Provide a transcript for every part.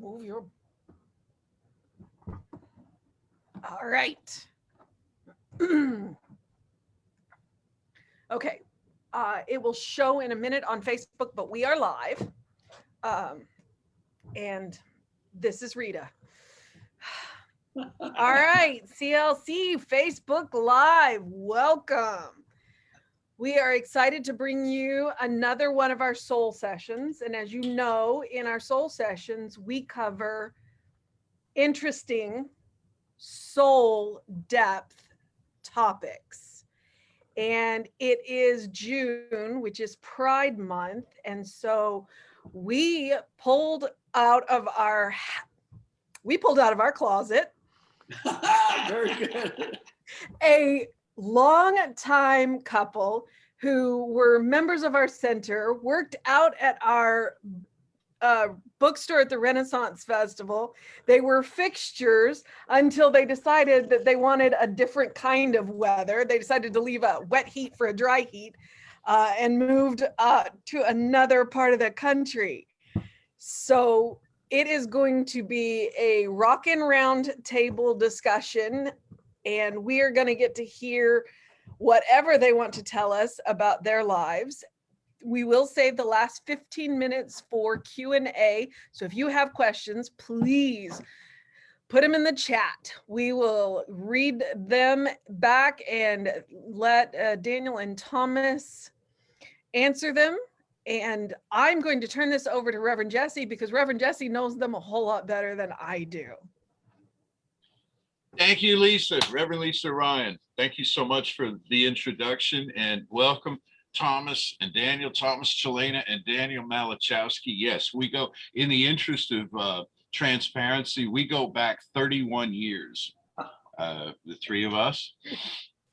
Move your. All right. Okay. It will show in a minute on Facebook, but we are live. And this is Rita. All right, CLC Facebook Live, welcome. We are excited to bring you another one of our soul sessions. And as you know, in our soul sessions, we cover interesting soul depth topics. And it is June, which is Pride Month. And so we pulled out of our closet Very good. a long-time couple who were members of our center, worked out at our bookstore at the Renaissance Festival. They were fixtures until they decided that they wanted a different kind of weather. They decided to leave a wet heat for a dry heat and moved to another part of the country. So it is going to be a rockin' round table discussion, and we are going to get to hear whatever they want to tell us about their lives. We will save the last 15 minutes for Q&A. So if you have questions, please put them in the chat. We will read them back and let Daniel and Thomas answer them. And I'm going to turn this over to Reverend Jesse because Reverend Jesse knows them a whole lot better than I do. Thank you, Lisa. Reverend Lisa Ryan. Thank you so much for the introduction and welcome Thomas and Daniel, Thomas Chelena and Daniel Malachowski. Yes, we go, in the interest of transparency, we go back 31 years, the three of us,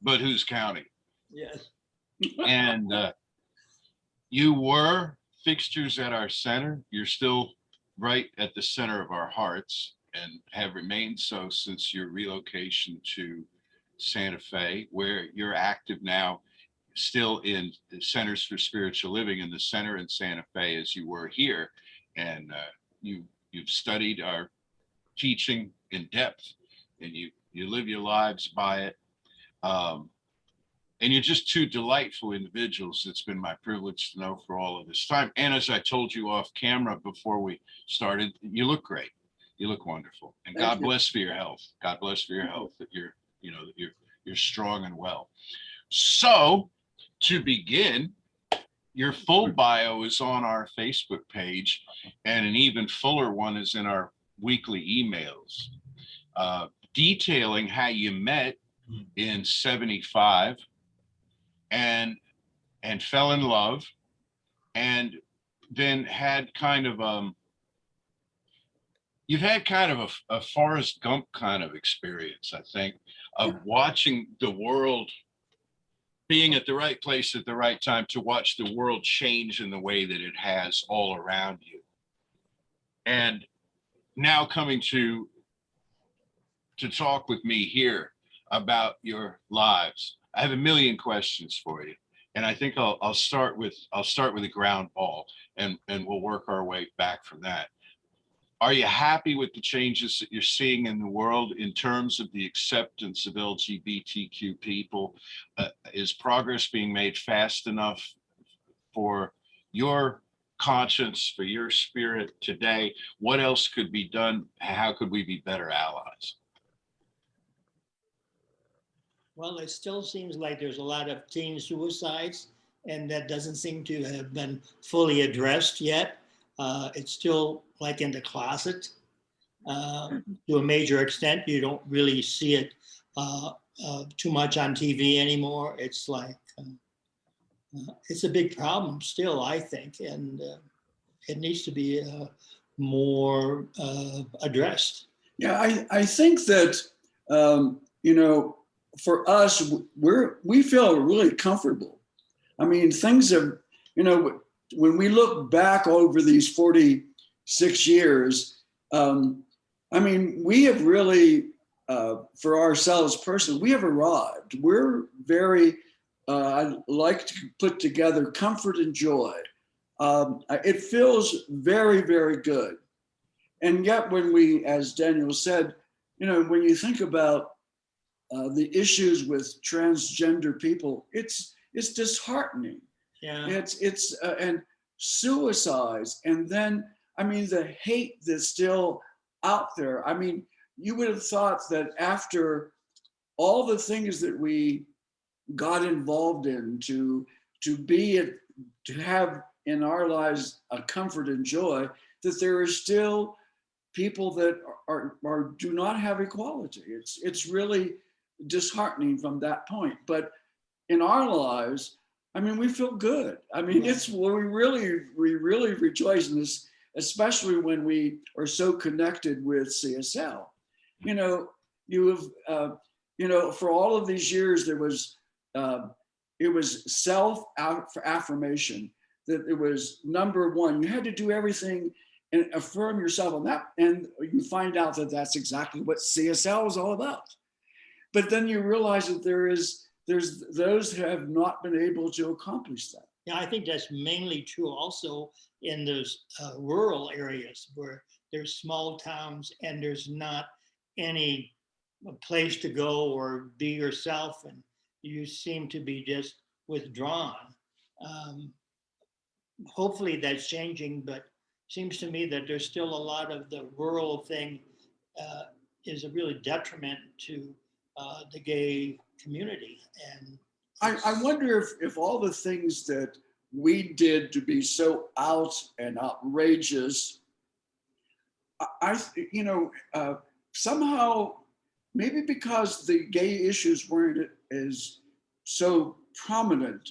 but who's counting? Yes. And you were fixtures at our center. You're still right at the center of our hearts and have remained so since your relocation to Santa Fe, where you're active now, still in the Centers for Spiritual Living in the center in Santa Fe as you were here. And you've studied our teaching in depth and you live your lives by it. And you're just two delightful individuals. It's been my privilege to know for all of this time. And as I told you off camera before we started, you look great. You look wonderful. And God bless for your health. God bless for your health, that you're strong and well. So to begin, your full bio is on our Facebook page, and an even fuller one is in our weekly emails, detailing how you met in '75 and fell in love, and then had kind of you've had kind of a Forrest Gump kind of experience, I think, of watching the world, being at the right place at the right time to watch the world change in the way that it has all around you. And now coming to talk with me here about your lives. I have a million questions for you. And I think I'll start with a ground ball and we'll work our way back from that. Are you happy with the changes that you're seeing in the world in terms of the acceptance of LGBTQ people? Is progress being made fast enough for your conscience, for your spirit today? What else could be done? How could we be better allies? Well, it still seems like there's a lot of teen suicides, and that doesn't seem to have been fully addressed yet. It's still like in the closet to a major extent. You don't really see it too much on TV anymore. It's like, it's a big problem still, I think, and it needs to be more addressed. Yeah, I think that, for us, we feel really comfortable. I mean, things have, when we look back over these 46 years, we have really, for ourselves personally, we have arrived. We're very, I like to put together comfort and joy. It feels very, very good. And yet when we, as Daniel said, when you think about the issues with transgender people, it's disheartening. Yeah. It's and suicides, and then I mean the hate that's still out there. I mean, you would have thought that after all the things that we got involved in to have in our lives a comfort and joy, that there are still people that are do not have equality. It's really disheartening from that point. But in our lives, I mean, we feel good. I mean, it's we really rejoice in this, especially when we are so connected with CSL. You have for all of these years there was it was self affirmation, that it was number one. You had to do everything and affirm yourself on that, and you find out that that's exactly what CSL is all about. But then you realize that there's those who have not been able to accomplish that. Yeah, I think that's mainly true also in those rural areas where there's small towns and there's not any place to go or be yourself, and you seem to be just withdrawn. Hopefully that's changing, but seems to me that there's still a lot of the rural thing is a really detriment to the gay community. And I wonder if all the things that we did to be so out and outrageous, somehow, maybe because the gay issues weren't as so prominent,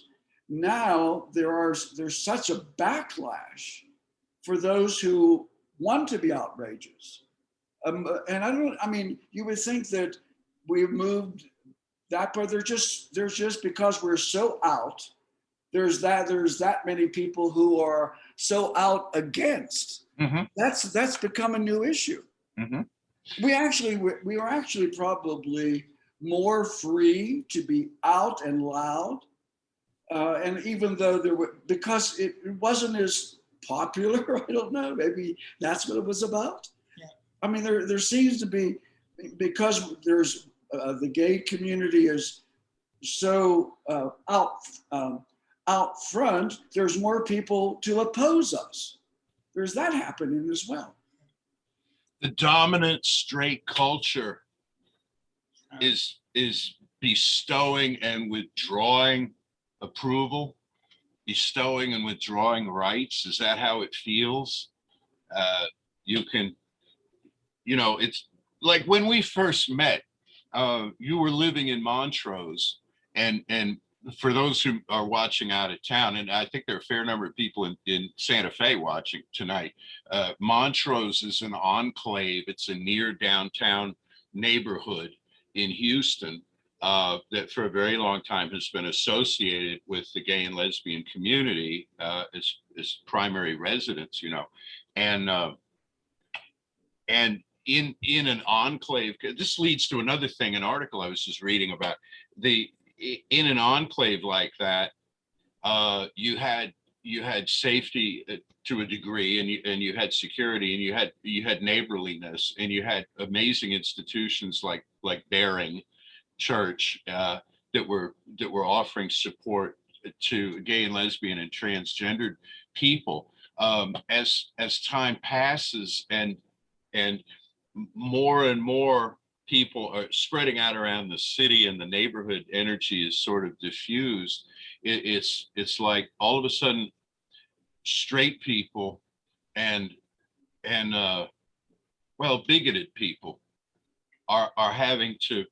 now there's such a backlash for those who want to be outrageous. And you would think that we've moved that, but there's just because we're so out, there's that many people who are so out against. Mm-hmm. That's become a new issue. Mm-hmm. We are actually probably more free to be out and loud, and even though because it wasn't as popular, I don't know, maybe that's what it was about. Yeah. I mean, there seems to be, because there's the gay community is so out front, there's more people to oppose us. There's that happening as well. The dominant straight culture is bestowing and withdrawing approval, bestowing and withdrawing rights. Is that how it feels? It's like when we first met, you were living in Montrose, and for those who are watching out of town, and I think there are a fair number of people in Santa Fe watching tonight, Montrose is an enclave. It's a near downtown neighborhood in Houston that for a very long time has been associated with the gay and lesbian community as primary residents, and in an enclave. This leads to another thing, an article I was just reading about. In an enclave like that, you had safety to a degree, and you had security, and you had neighborliness, and you had amazing institutions like Bearing Church that were offering support to gay and lesbian and transgendered people. As time passes and more and more people are spreading out around the city, and the neighborhood energy is sort of diffused, it's like all of a sudden straight people and bigoted people are having to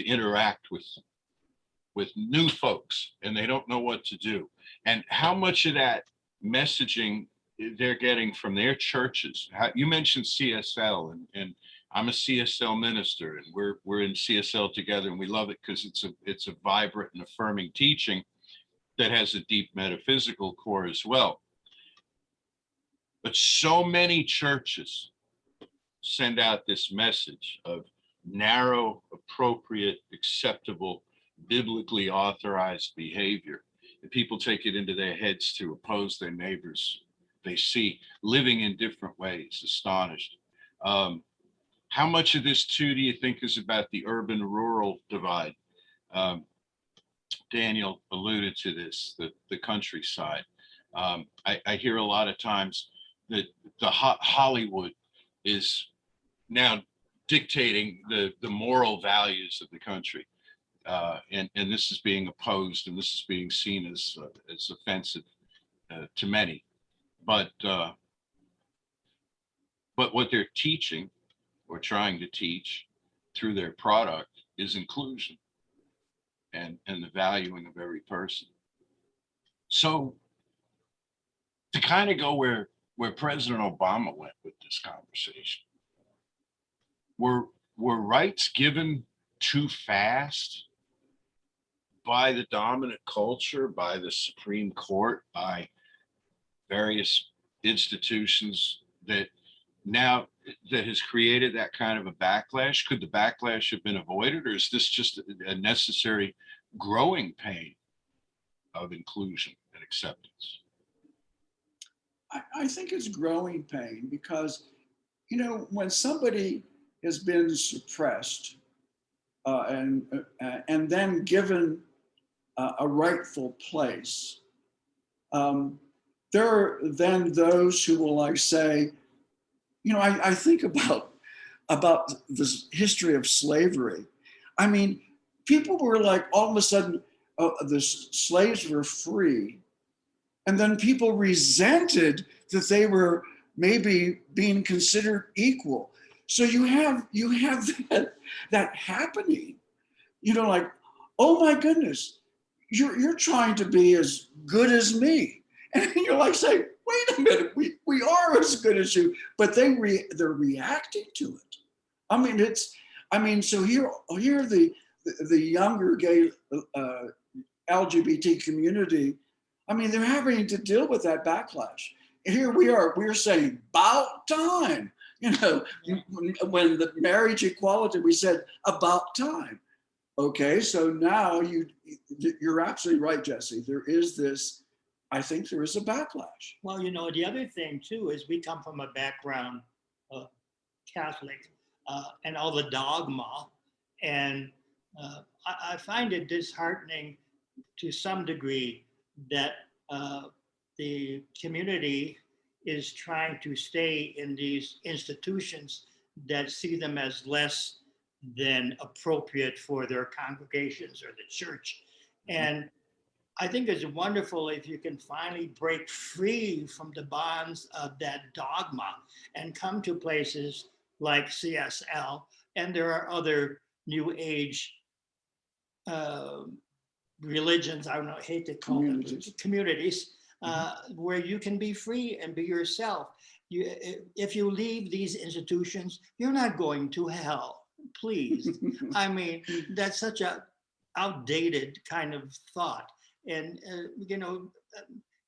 interact with new folks, and they don't know what to do. And how much of that messaging they're getting from their churches. You mentioned CSL, and I'm a CSL minister, and we're in CSL together, and we love it because it's a vibrant and affirming teaching that has a deep metaphysical core as well. But so many churches send out this message of narrow, appropriate, acceptable, biblically authorized behavior, and people take it into their heads to oppose their neighbors they see, living in different ways, astonished. How much of this too do you think is about the urban-rural divide? Daniel alluded to this, the countryside. I hear a lot of times that Hollywood is now dictating the moral values of the country. And this is being opposed, and this is being seen as offensive to many. But what they're teaching or trying to teach through their product is inclusion and the valuing of every person. So to kind of go where President Obama went with this conversation, were rights given too fast by the dominant culture, by the Supreme Court, by various institutions that has created that kind of a backlash? Could the backlash have been avoided, or is this just a necessary growing pain of inclusion and acceptance? I think it's growing pain because, you know, when somebody has been suppressed and then given a rightful place, there are then those who will like say, you know, I think about this history of slavery. I mean, people were like, all of a sudden, the slaves were free. And then people resented that they were maybe being considered equal. So you have that happening, you know, like, oh my goodness, you're trying to be as good as me. And you're like saying, wait a minute, we are as good as you, but they're reacting to it. I mean, so here the younger gay LGBT community, I mean, they're having to deal with that backlash. Here we're saying, about time. You know, when the marriage equality, we said, about time. Okay, so now you're absolutely right, Jesse. There is this, I think there is a backlash. Well, you know, the other thing too is we come from a background of Catholic and all the dogma. And I find it disheartening to some degree that the community is trying to stay in these institutions that see them as less than appropriate for their congregations or the church. And I think it's wonderful if you can finally break free from the bonds of that dogma and come to places like CSL, and there are other new age religions, I don't know, I hate to call them communities, where you can be free and be yourself. If you leave these institutions, you're not going to hell, please. I mean, that's such a outdated kind of thought. And, you know,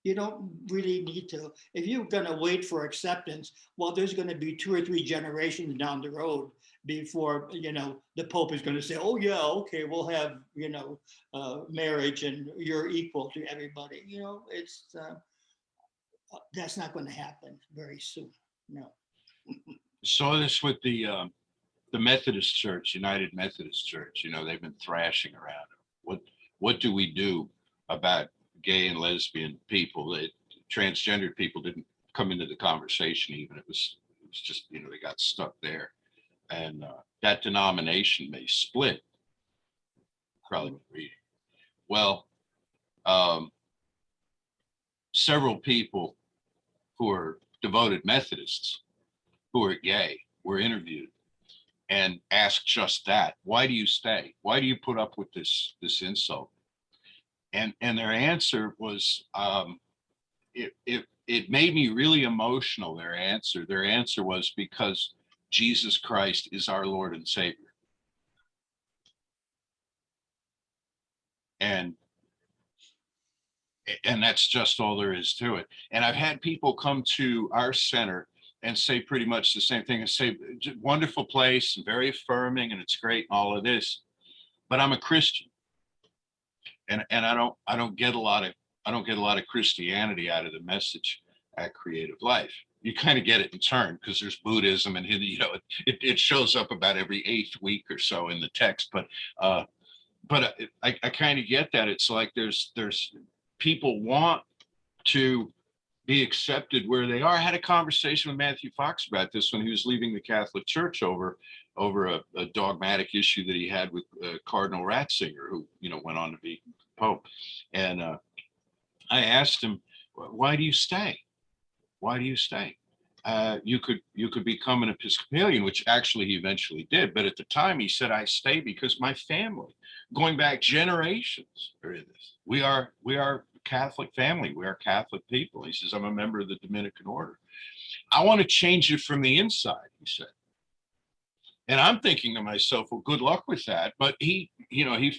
you don't really need to, if you're going to wait for acceptance, well, there's going to be 2 or 3 generations down the road before, you know, the Pope is going to say, oh yeah, okay, we'll have, you know, marriage and you're equal to everybody. You know, it's, that's not going to happen very soon. No. Saw this with the Methodist Church, United Methodist Church. You know, they've been thrashing around. What do we do about gay and lesbian people? Transgendered people didn't come into the conversation even. It was just, you know, they got stuck there. And that denomination may split. Probably reading. Well, several people who are devoted Methodists who are gay were interviewed and asked just that. Why do you stay? Why do you put up with this insult? And their answer was, it made me really emotional. Their answer was, because Jesus Christ is our Lord and Savior. And that's just all there is to it. And I've had people come to our center and say pretty much the same thing, and say, wonderful place, and very affirming, and it's great and all of this, but I'm a Christian. And I don't get a lot of Christianity out of the message. at Creative Life. You kind of get it in turn because there's Buddhism and it shows up about every 8th week or so in the text. But I kind of get that. It's like there's people want to be accepted where they are. I had a conversation with Matthew Fox about this when he was leaving the Catholic Church over a dogmatic issue that he had with Cardinal Ratzinger, who went on to be Pope. And I asked him, "Why do you stay? Why do you stay? You could become an Episcopalian," which actually he eventually did. But at the time, he said, "I stay because my family, going back generations, are in this. We are Catholic family. We are Catholic people." He says, "I'm a member of the Dominican order. I want to change it from the inside," he said. And I'm thinking to myself, well, good luck with that. But he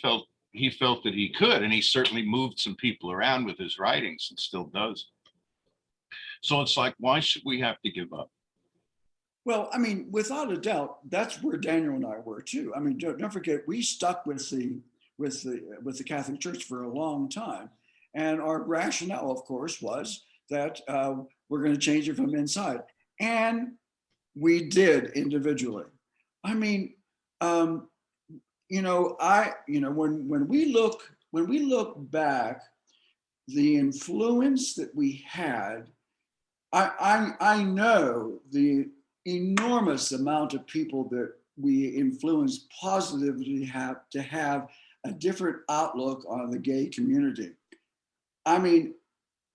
felt that he could, and he certainly moved some people around with his writings and still does. So it's like, why should we have to give up? Well, I mean, without a doubt, that's where Daniel and I were too. I mean, don't forget, we stuck with the Catholic Church for a long time, and our rationale, of course, was that we're going to change it from inside, and we did individually. I mean, when we look back, the influence that we had, I know the enormous amount of people that we influenced positively to have a different outlook on the gay community. I mean,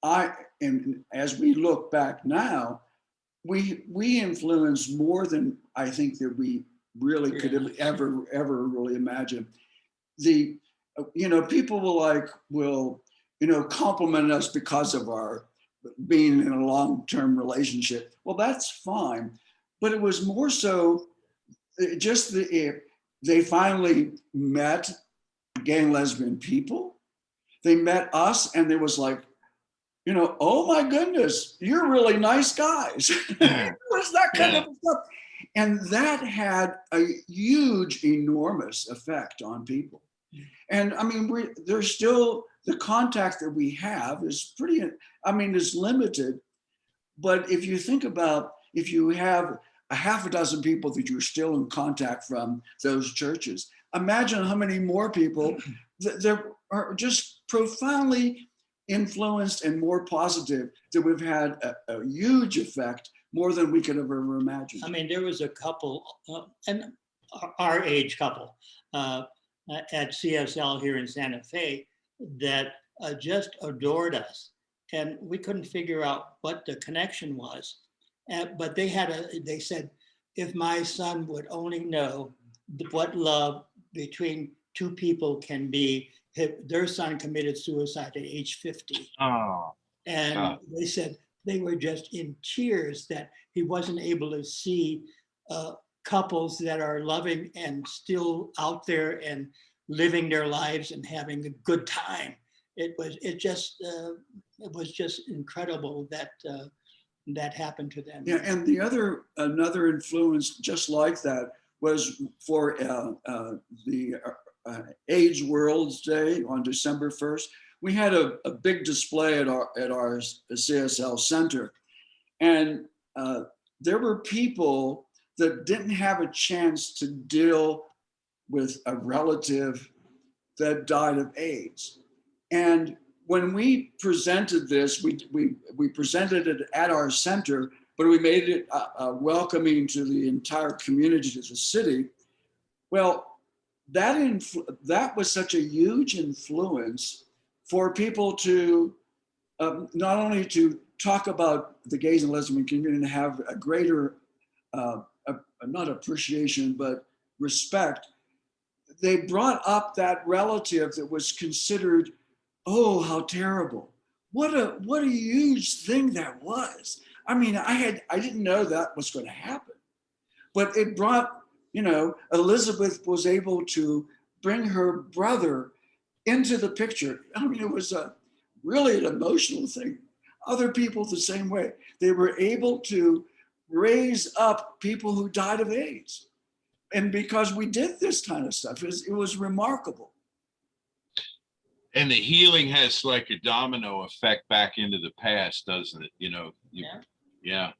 and as we look back now, we influenced more than I think that we really could have ever really imagined. People will compliment us because of our being in a long-term relationship. Well, that's fine, but it was more so just they finally met gay and lesbian people. They met us, and there was like, oh my goodness, you're really nice guys. It was that kind of stuff. And that had a huge, enormous effect on people. And I mean, there's still, the contact that we have is is limited. But if you think about, if you have a half a dozen people that you're still in contact from those churches, imagine how many more people that are just profoundly influenced and more positive, that we've had a huge effect, more than we could have ever imagined. I mean, there was a couple, and our age couple at CSL here in Santa Fe that just adored us. And we couldn't figure out what the connection was. But they said, if my son would only know what love between two people can be, their son committed suicide at age 50. Oh, and they said they were just in tears that he wasn't able to see couples that are loving and still out there and living their lives and having a good time. It was just incredible that that happened to them. Yeah, and another influence just like that was for the AIDS World's Day on December 1st. We had a big display at our CSL Center, and there were people that didn't have a chance to deal with a relative that died of AIDS. And when we presented this, we presented it at our center, but we made it welcoming to the entire community, to the city. Well, that was such a huge influence for people to not only to talk about the gays and lesbian community and have a greater, not appreciation, but respect. They brought up that relative that was considered, oh, how terrible. What a huge thing that was. I mean, I didn't know that was going to happen, but it brought, Elizabeth was able to bring her brother into the picture. I mean, it was really an emotional thing. Other people the same way. They were able to raise up people who died of AIDS. And because we did this kind of stuff, it was remarkable. and the healing has like a domino effect back into the past, doesn't it? You know, yeah,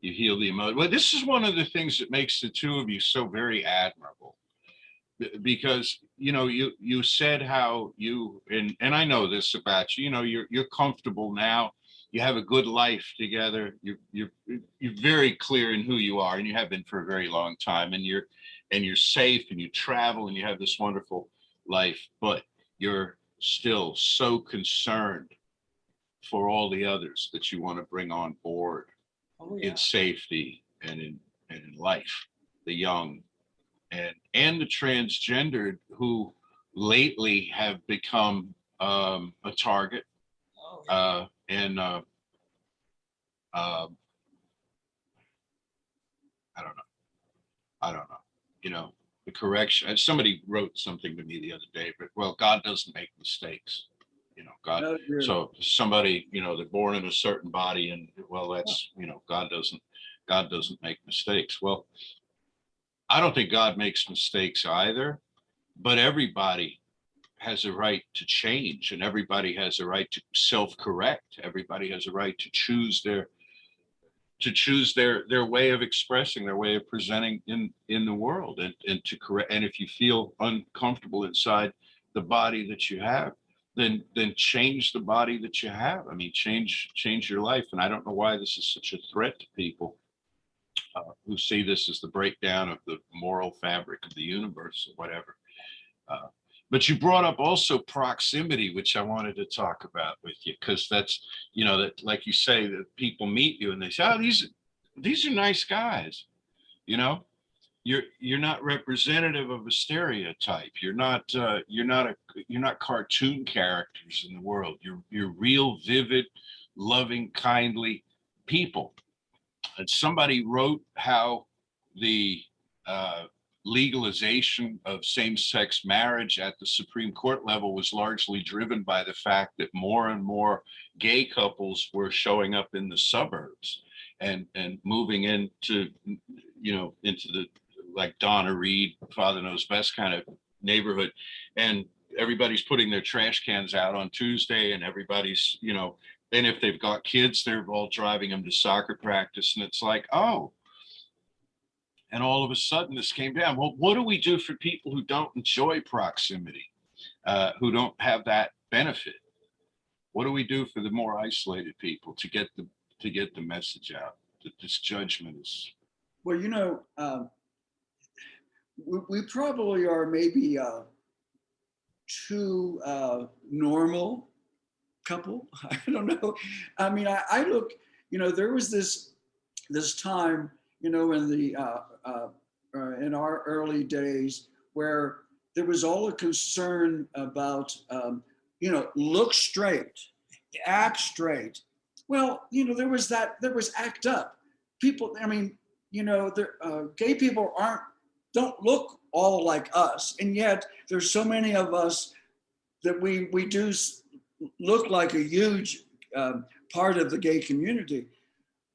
you heal the emotion. Well, this is one of the things that makes the two of you so very admirable, because you know, you said how you, and I know this about you, you know, you're comfortable now, you have a good life together, you're very clear in who you are, and you have been for a very long time, and you're safe, and you travel, and you have this wonderful life, but you're still so concerned for all the others that you want to bring on board in safety and in life, the young and the transgendered, who lately have become a target, and I don't know, you know, the correction. And somebody wrote something to me the other day, but well, God doesn't make mistakes, you know, God. So somebody, you know, they're born in a certain body, and well, that's, you know, God doesn't make mistakes. Well, I don't think God makes mistakes either, but everybody has a right to change, and everybody has a right to self-correct. Everybody has a right to choose their way of expressing, their way of presenting in the world, and to correct. And if you feel uncomfortable inside the body that you have, then change the body that you have. I mean, change your life. And I don't know why this is such a threat to people who see this as the breakdown of the moral fabric of the universe or whatever. But you brought up also proximity, which I wanted to talk about with you, because that's, you know, that, like you say, that people meet you and they say, oh, these are nice guys. You know, you're not representative of a stereotype. You're not cartoon characters in the world. You're real, vivid, loving, kindly people. And somebody wrote how the legalization of same-sex marriage at the Supreme Court level was largely driven by the fact that more and more gay couples were showing up in the suburbs and moving into, you know, into the, like Donna Reed, Father Knows Best kind of neighborhood. And everybody's putting their trash cans out on Tuesday, and everybody's, you know, and if they've got kids, they're all driving them to soccer practice. And it's like, oh, and all of a sudden this came down. Well, what do we do for people who don't enjoy proximity, who don't have that benefit? What do we do for the more isolated people to get the message out that this judgment is? Well, you know, we probably are maybe too normal couple. I don't know. I mean, I look, you know, there was this time, you know, in the in our early days where there was all a concern about, you know, look straight, act straight. Well, you know, there was act up. People, I mean, you know, gay people don't look all like us, and yet there's so many of us that we do look like a huge part of the gay community.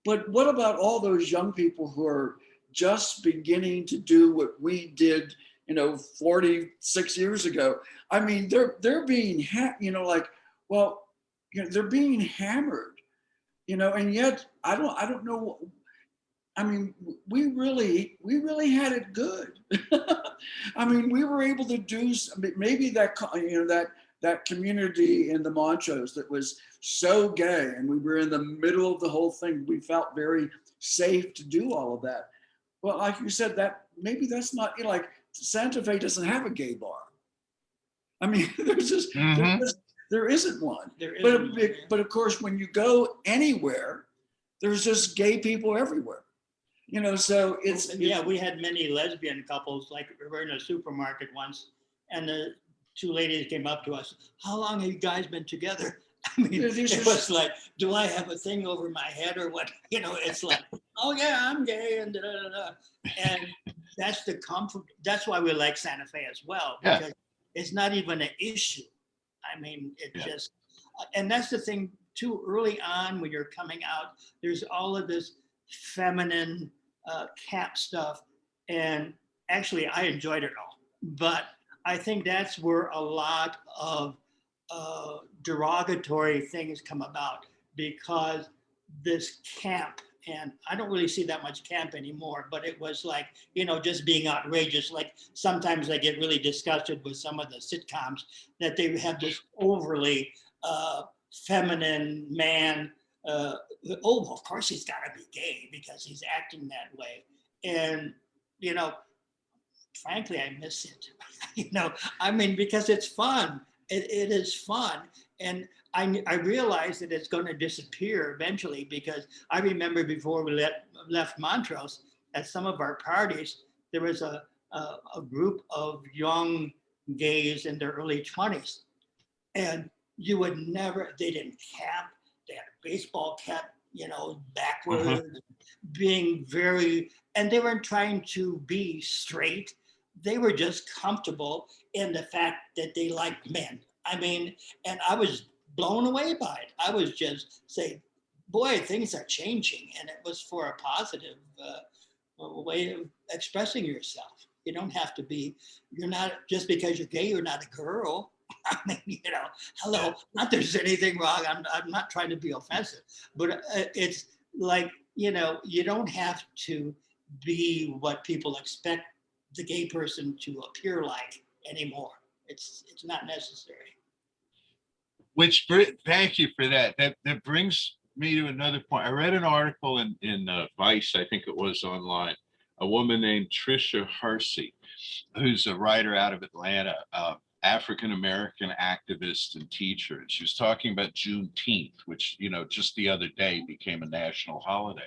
But what about all those young people who are just beginning to do what we did, you know, 46 years ago? I mean, they're being, you know, like, well, you know, they're being hammered, you know, and yet I don't know. I mean, we really had it good. I mean, we were able to do maybe that, you know, that community in the Montrose that was so gay, and we were in the middle of the whole thing. We felt very safe to do all of that. Well, like you said, that maybe that's not, you know, like Santa Fe doesn't have a gay bar. I mean, there's just, there isn't one. But of course, when you go anywhere, there's just gay people everywhere. You know, so it's we had many lesbian couples. Like we were in a supermarket once, and the two ladies came up to us. How long have you guys been together? I mean, it was like, do I have a thing over my head or what? You know, it's like, oh yeah, I'm gay, and da, da, da. And that's the comfort. That's why we like Santa Fe as well, because it's not even an issue. I mean, it just, and that's the thing too. Early on, when you're coming out, there's all of this feminine cap stuff, and actually I enjoyed it all, but I think that's where a lot of derogatory things come about because this camp, and I don't really see that much camp anymore, but it was like, just being outrageous. Like sometimes I get really disgusted with some of the sitcoms that they have this overly feminine man. Oh, of course he's got to be gay because he's acting that way. And, frankly, I miss it. Because it's fun. It is fun. And I realize that it's going to disappear eventually, because I remember before we left Montrose, at some of our parties, there was a group of young gays in their early 20s. And you would never, they didn't camp, they had a baseball cap, backwards, being very, and they weren't trying to be straight. They were just comfortable in the fact that they liked men. And I was blown away by it. I was just saying, boy, things are changing. And it was for a positive way of expressing yourself. You don't have to be, you're not, just because you're gay, you're not a girl. Hello, not there's anything wrong. I'm not trying to be offensive, but it's like, you don't have to be what people expect the gay person to appear like anymore. It's not necessary. Thank you for that. That brings me to another point. I read an article in Vice, I think it was online, a woman named Tricia Hersey, who's a writer out of Atlanta, African-American activist and teacher. And she was talking about Juneteenth, which, just the other day became a national holiday.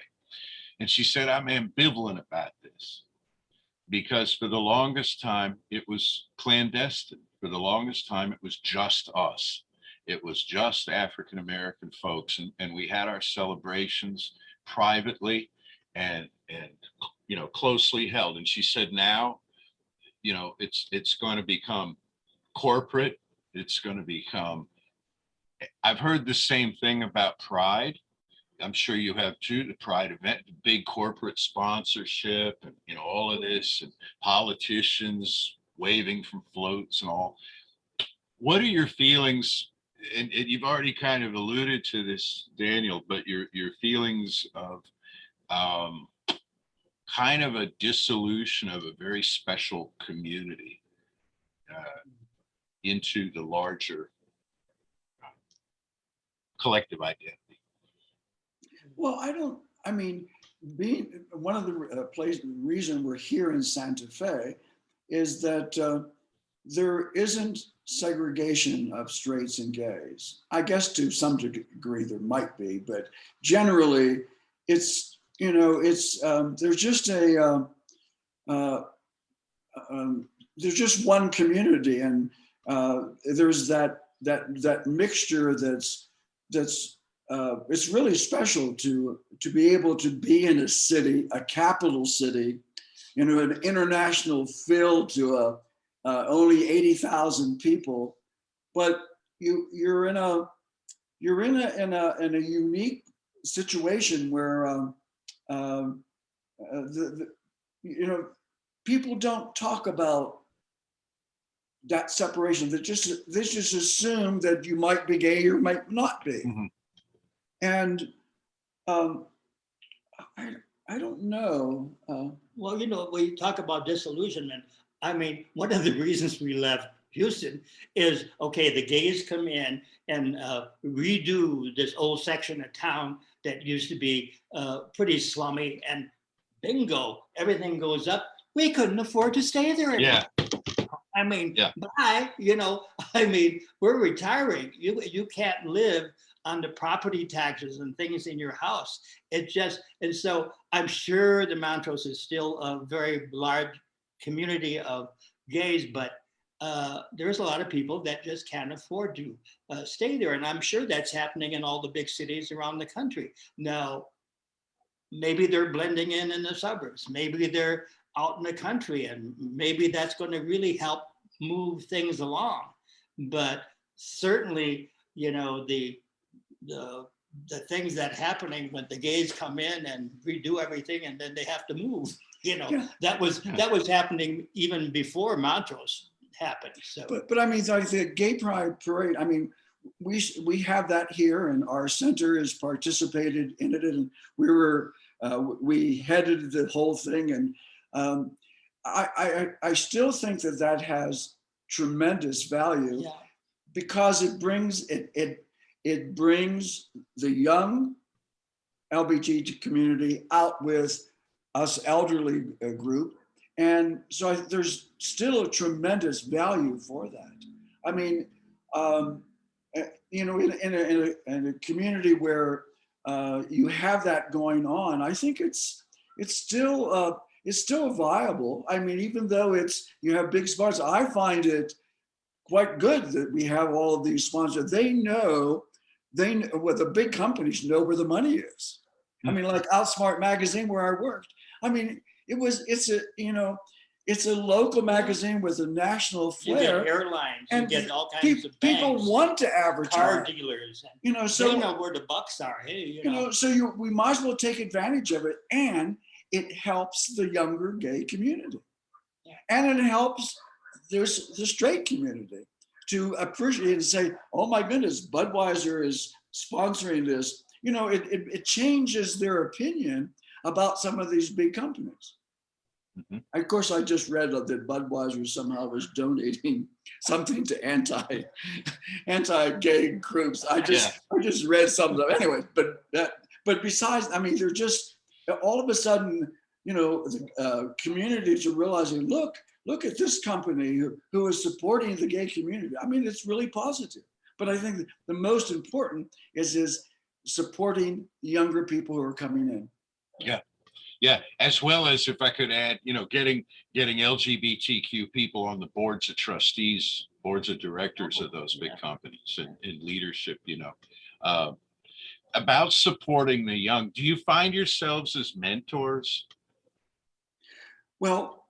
And she said, I'm ambivalent about this because for the longest time, it was clandestine. For the longest time, it was just us. It was just African-American folks. And we had our celebrations privately and closely held. And she said, now, it's going to become corporate. It's going to become, I've heard the same thing about Pride. I'm sure you have too, the Pride event, big corporate sponsorship and all of this, and politicians waving from floats and all. What are your feelings? And you've already kind of alluded to this, Daniel, but your feelings of kind of a dissolution of a very special community into the larger collective identity? Well, being one of the reason we're here in Santa Fe is that there isn't segregation of straights and gays. I guess to some degree there might be, but generally it's, there's just there's just one community, and there's that mixture that's it's really special to be able to be in a city, a capital city, an international feel to only 80,000 people, but you're in a unique situation where people don't talk about that separation. They just assume that you might be gay or might not be. Mm-hmm. And I don't know. Well, when you talk about disillusionment, one of the reasons we left Houston is, okay, the gays come in and redo this old section of town that used to be pretty slummy, and bingo, everything goes up. We couldn't afford to stay there anymore. Yeah. Bye, we're retiring. You can't live on the property taxes and things in your house. And so I'm sure the Montrose is still a very large community of gays, but there's a lot of people that just can't afford to stay there. And I'm sure that's happening in all the big cities around the country. Now, maybe they're blending in the suburbs. Maybe they're out in the country, and maybe that's going to really help move things along. But certainly, the things that happening when the gays come in and redo everything and then they have to move, that was happening even before Montrose. happen. So, But I mean, like the Gay Pride Parade, I mean, we have that here, and our center has participated in it, and we headed the whole thing, and I still think that has tremendous value yeah, because it brings the young LGBT community out with us elderly group. And so there's still a tremendous value for that. I mean, you know, in a community where you have that going on, I think it's still viable. I mean, even though you have big sponsors, I find it quite good that we have all of these sponsors. They know what the big companies know where the money is. I mean, like Outsmart magazine where I worked. I mean, it's a local magazine with a national you flair. get airlines, And you get all kinds of people banks, want to car advertise. dealers, and You know, they so know where the bucks are. Hey, you know, so we might as well take advantage of it, and it helps the younger gay community, Yeah. and it helps the straight community to appreciate and say, "Oh my goodness, Budweiser is sponsoring this." You know, it changes their opinion about some of these big companies. Mhm. Of course, I just read that Budweiser somehow was donating something to anti-gay groups. I just read something. Anyway, but besides, I mean, they're just all of a sudden, you know, communities are realizing, look at this company who is supporting the gay community. I mean, it's really positive. But I think the most important is supporting the younger people who are coming in. Yeah. Yeah, as well as, if I could add, you know, getting LGBTQ people on the boards of trustees, boards of directors of those big companies, and in leadership, you know, about supporting the young. Do you find yourselves as mentors? Well,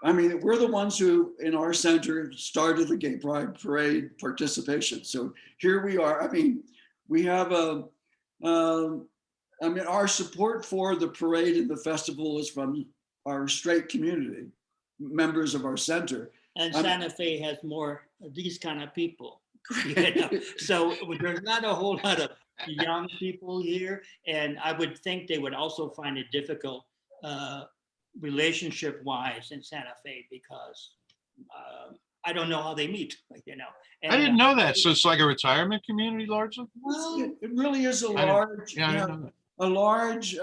I mean, we're the ones who, in our center, started the Gay Pride Parade participation. So here we are. I mean, we have our support for the parade and the festival is from our straight community, members of our center. and Santa Fe has more of these kind of people. You know? So there's not a whole lot of young people here, and I would think they would also find it difficult relationship-wise in Santa Fe because I don't know how they meet. You know, I didn't know that. So it's like a retirement community largely? It really is a large, I didn't know that. a large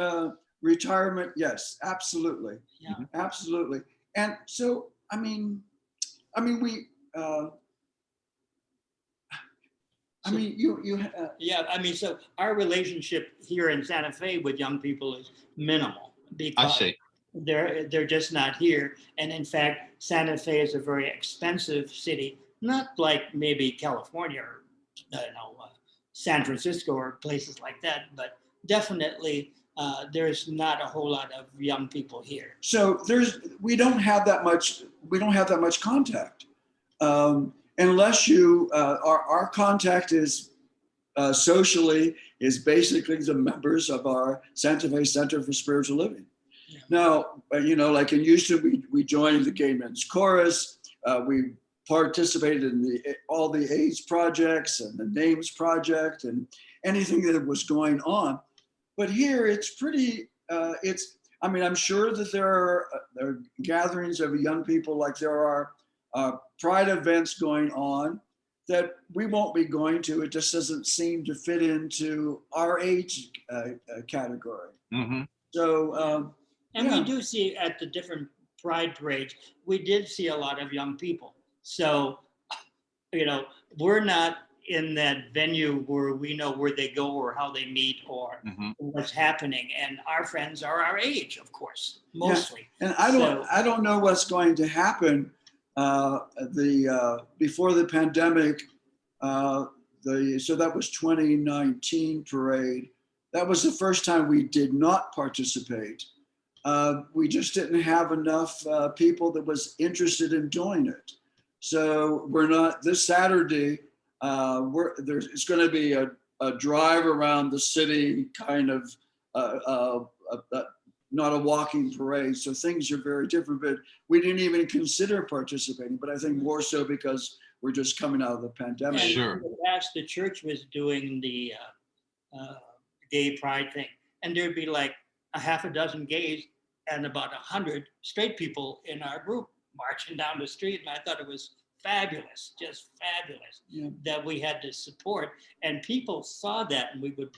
retirement. Yes, absolutely. Yeah. Absolutely. And so, I mean, we, I mean, yeah, I mean, so our relationship here in Santa Fe with young people is minimal I because see. they're just not here. And in fact, Santa Fe is a very expensive city, not like maybe California or San Francisco or places like that, but definitely there's not a whole lot of young people here. so we don't have that much contact. Unless our contact is socially is basically the members of our Santa Fe Center for Spiritual Living. Yeah. Now, you know, like in Houston, we joined the Gay Men's Chorus. We participated in all the AIDS projects and the Names Project and anything that was going on. But here it's pretty, I mean, I'm sure that there are gatherings of young people like there are pride events going on that we won't be going to. It just doesn't seem to fit into our age category. Mm-hmm. So, and we do see at the different pride parades, we did see a lot of young people. So, you know, we're not in that venue where we know where they go or how they meet or what's happening. And our friends are our age, of course, mostly. Yeah. And I don't know what's going to happen. Before the pandemic, so that was 2019 parade. That was the first time we did not participate. We just didn't have enough people that was interested in doing it. So we're not this Saturday. It's going to be a drive around the city kind of not a walking parade. So things are very different, but we didn't even consider participating, but I think more so because we're just coming out of the pandemic. And Sure. in the past, the church was doing the gay pride thing, and there'd be like a half a dozen gays and about 100 straight people in our group marching down the street, and I thought it was fabulous, just fabulous, Yeah. that we had to support, and people saw that, and we would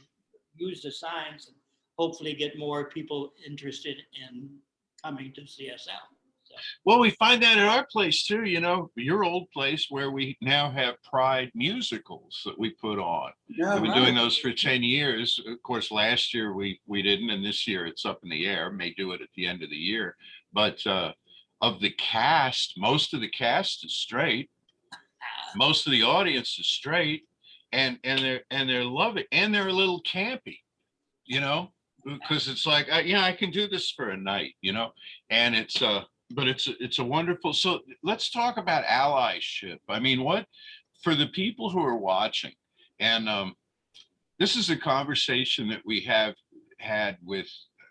use the signs and hopefully get more people interested in coming to CSL. So, Well, we find that at our place too, you know, your old place where we now have Pride musicals that we put on. Yeah, We've been right. doing those for 10 years. Of course, last year we didn't, and this year it's up in the air. May do it at the end of the year. But of the cast, most of the cast is straight. Most of the audience is straight, and they're loving, and they're a little campy, you know, because it's like, yeah, I can do this for a night, you know, and but it's a wonderful. So let's talk about allyship. I mean, what for the people who are watching, and this is a conversation that we have had with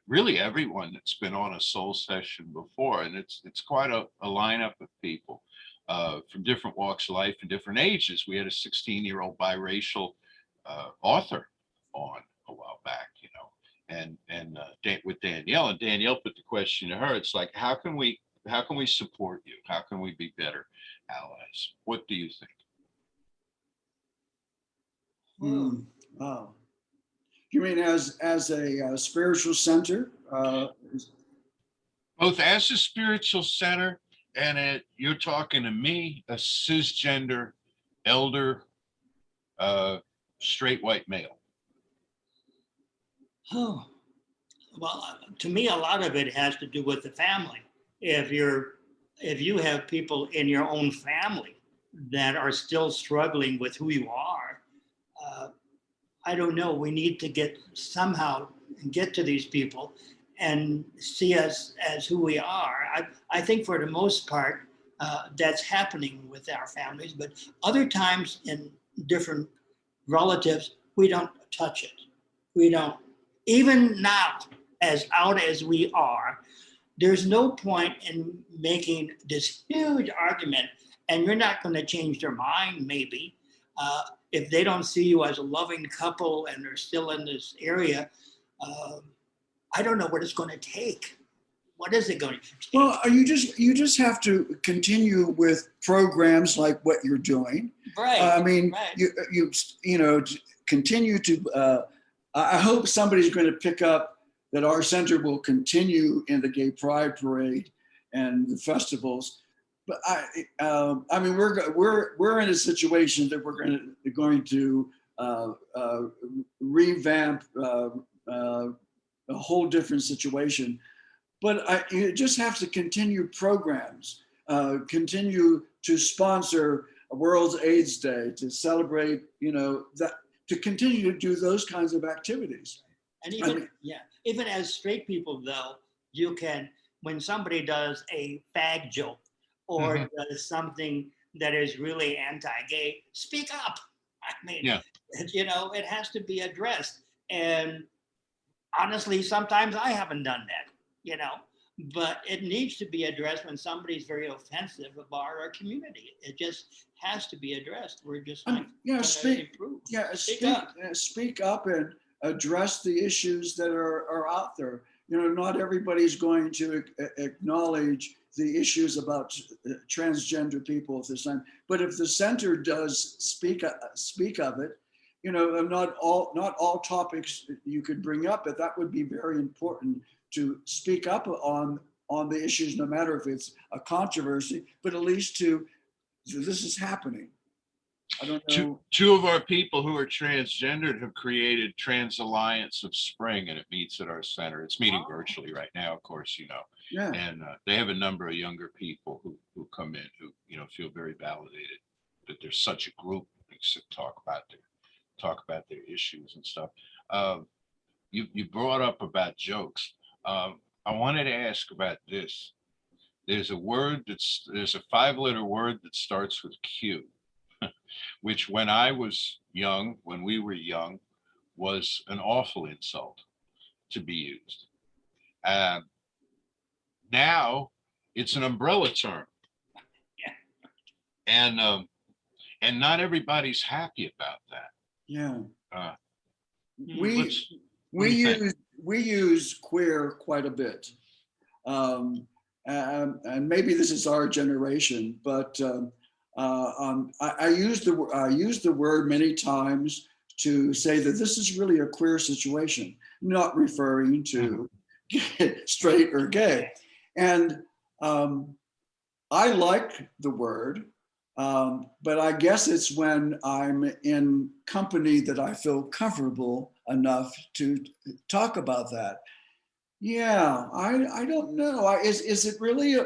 really everyone that's been on a soul session before, and it's quite a lineup of people from different walks of life and different ages. We had a 16-year-old biracial author on a while back, you know, and with Danielle, and Danielle put the question to her. It's like, how can we support you? How can we be better allies? What do you think? Wow. You mean as a spiritual center? Both as a spiritual center and you're talking to me, a cisgender, elder, straight white male. oh, well, to me, a lot of it has to do with the family. If you have people in your own family that are still struggling with who you are, I don't know. We need to somehow get to these people and see us as who we are. I think for the most part, that's happening with our families, but other times in different relatives, we don't touch it. We don't, even now, as out as we are, there's no point in making this huge argument, and you're not going to change their mind, maybe. If they don't see you as a loving couple and they're still in this area, I don't know what it's going to take. What is it going to take? Well, you just have to continue with programs like what you're doing. Right. I mean, right. you know, continue to. I hope somebody's going to pick up that our center will continue in the Gay Pride Parade and the festivals. But I mean, we're in a situation that we're going to revamp a whole different situation. But you just have to continue programs, continue to sponsor World AIDS Day, to celebrate, you know, that, to continue to do those kinds of activities. And even as straight people, though, you can, when somebody does a fag joke or does something that is really anti-gay, speak up. I mean, you know, it has to be addressed. And honestly, sometimes I haven't done that, you know, but it needs to be addressed when somebody's very offensive about our community. It just has to be addressed. We're just not improve. Speak up and address the issues that are out there. You know, not everybody's going to acknowledge the issues about transgender people at this time, but if the center does speak of it, you know, not all topics you could bring up, but that would be very important to speak up on the issues, no matter if it's a controversy, but at least this is happening. I don't know. Two of our people who are transgendered have created Trans Alliance of Spring, and it meets at our center. It's meeting virtually right now, of course, you know. Yeah. And they have a number of younger people who come in who, you know, feel very validated that there's such a group to talk about their issues and stuff. You brought up about jokes. I wanted to ask about this. There's a 5-letter word that starts with Q, which when we were young, was an awful insult to be used. Um, Now it's an umbrella term. And not everybody's happy about that. Yeah. Uh, We what's- what do you think? we use queer quite a bit, and maybe this is our generation, but I use the word many times to say that this is really a queer situation, not referring to straight or gay, and I like the word. But I guess it's when I'm in company that I feel comfortable enough to talk about that. Yeah, I don't know. Is it really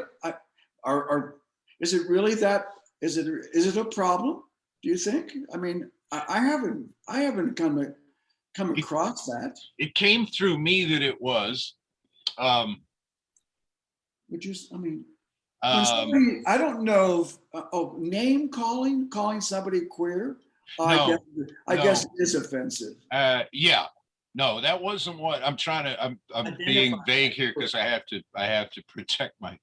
is it really that? Is it a problem? Do you think? I mean, I haven't come across that. It came through me that it was. Would you? I mean, when Um, somebody, I don't know if, name calling somebody queer, I No, guess no. it is offensive. Yeah, no, that wasn't what I'm trying to, I'm being Identify. vague here because I have to protect my,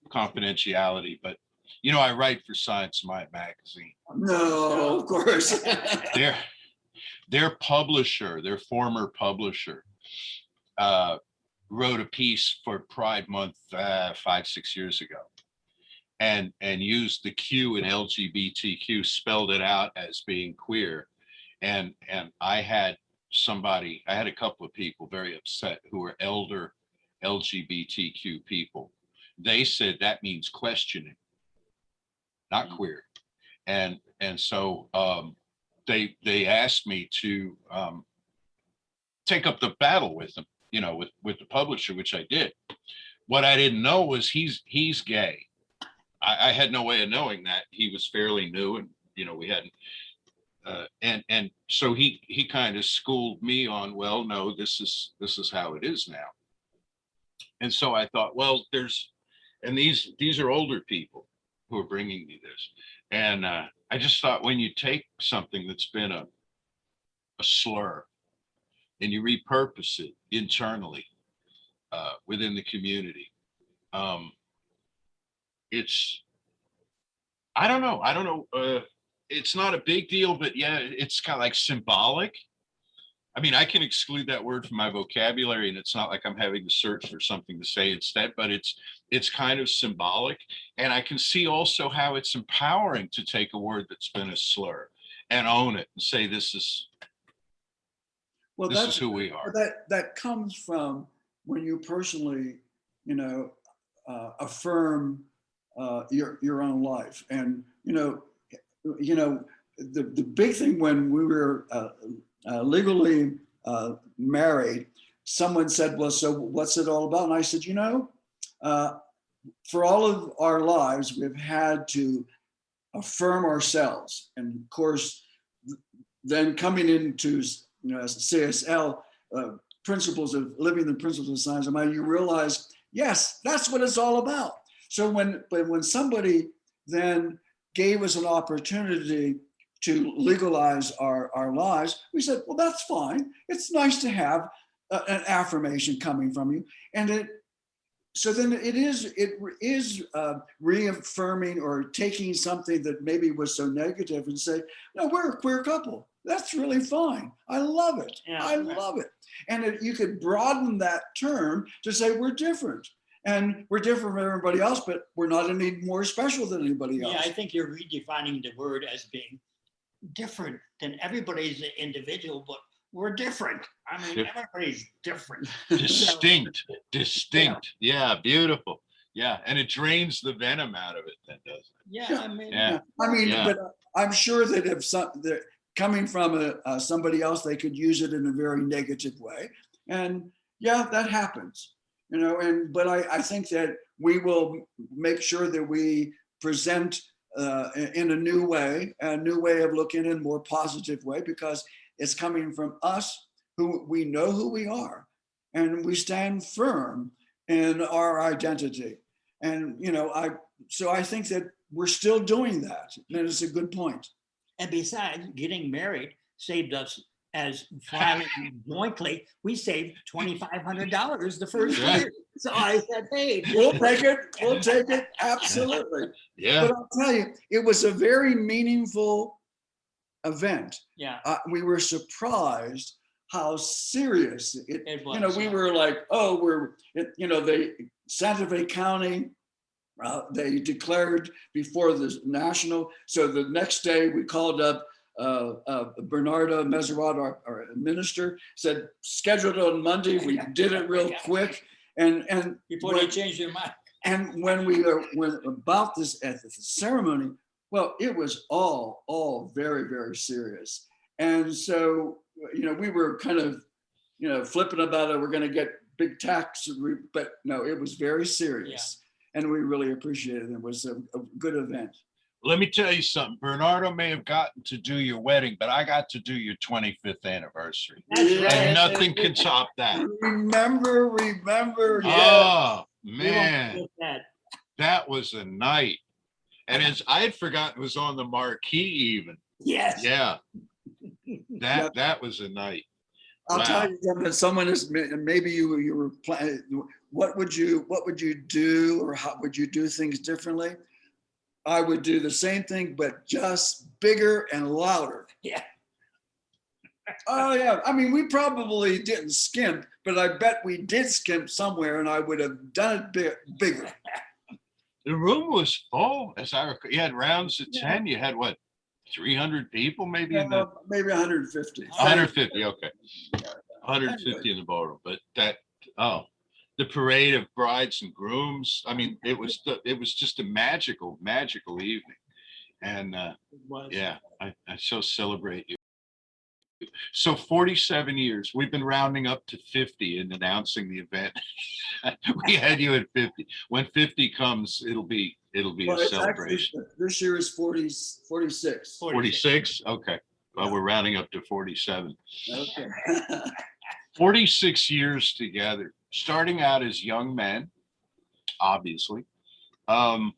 confidentiality, but I write for Science Mind magazine. No, of course. Their publisher, their former publisher, wrote a piece for Pride Month 5-6 years ago, and used the Q in LGBTQ, spelled it out as being queer, and I had a couple of people very upset who were elder LGBTQ people. They said that means questioning, not queer, and so they asked me to take up the battle with them, with the publisher, which I did. What I didn't know was he's gay. I had no way of knowing that. He was fairly new, and we hadn't. And so he kind of schooled me on, well, no, this is how it is now. And so I thought, well, these are older people who are bringing me this, and I just thought, when you take something that's been a slur and you repurpose it internally within the community, it's, I don't know. It's not a big deal, but yeah, it's kind of like symbolic. I mean, I can exclude that word from my vocabulary, and it's not like I'm having to search for something to say instead, but it's kind of symbolic. And I can see also how it's empowering to take a word that's been a slur and own it and say, this is who we are. That comes from when you personally, affirm your own life, and the big thing when we were legally married, someone said, well, so what's it all about? And I said, for all of our lives, we've had to affirm ourselves. And of course, then coming into CSL, principles of living the principles of science of mind, you realize, yes, that's what it's all about. So when somebody then gave us an opportunity to legalize our lives, we said, well, that's fine. It's nice to have an affirmation coming from you. And so then it is reaffirming or taking something that maybe was so negative and say, no, we're a queer couple. That's really fine. I love it. Yeah. I love it. And you could broaden that term to say we're different. And we're different from everybody else, but we're not any more special than anybody else. Yeah, I think you're redefining the word as being different than everybody's an individual, but we're different. I mean, everybody's different. Distinct. Yeah, beautiful. Yeah, and it drains the venom out of it, then, doesn't it? Yeah, I mean, Yeah. But I'm sure that if they're coming from somebody else, they could use it in a very negative way. And yeah, that happens. But I think that we will make sure that we present in a new way of looking in a more positive way, because it's coming from us who we know who we are, and we stand firm in our identity. And, so I think that we're still doing that. And it's a good point. and besides, getting married saved us as filing jointly, we saved $2,500 the first Right. year. So I said, hey, We'll take it. We'll take it. Absolutely. Yeah. But I'll tell you, it was a very meaningful event. yeah, We were surprised how serious it. it was. You know, we were like, oh, they Santa Fe County. They declared before the national. So the next day we called up Bernardo Meserat, our minister, said scheduled on Monday. We did it real quick, and Before they changed their mind. and when we went about this at the ceremony, well, it was all very, very serious. And so, we were kind of, flipping about it. We're going to get big tax, but no, it was very serious. And we really appreciated it. It was a good event. Let me tell you something. Bernardo may have gotten to do your wedding, but I got to do your 25th anniversary. That's Yeah. right. And nothing can top that. Remember. Yeah. Oh, We won't man. forget that. That was a night. And as I had forgotten, it was on the marquee even. Yes. Yeah. That was a night. I'll Wow. tell you something. Someone is maybe you were planning. What would you do, or how would you do things differently? I would do the same thing, but just bigger and louder. Yeah. Oh yeah. I mean, we probably didn't skimp, but I bet we did skimp somewhere, and I would have done it bigger. The room was full, as I recall. You had rounds of Yeah. 10. You had what, 300 people maybe in the Maybe 150. 150. Okay. 150 in the ballroom. But the parade of brides and grooms. I mean, it was just a magical evening. And It was. yeah, I so celebrate you. So 47 years, we've been rounding up to 50 and announcing the event. We had you at 50. When 50 comes, it'll be Well, a it's celebration. actually, this year is 46. 46? Okay. Well, we're rounding up to 47. Okay. 46 years together, starting out as young men, obviously. What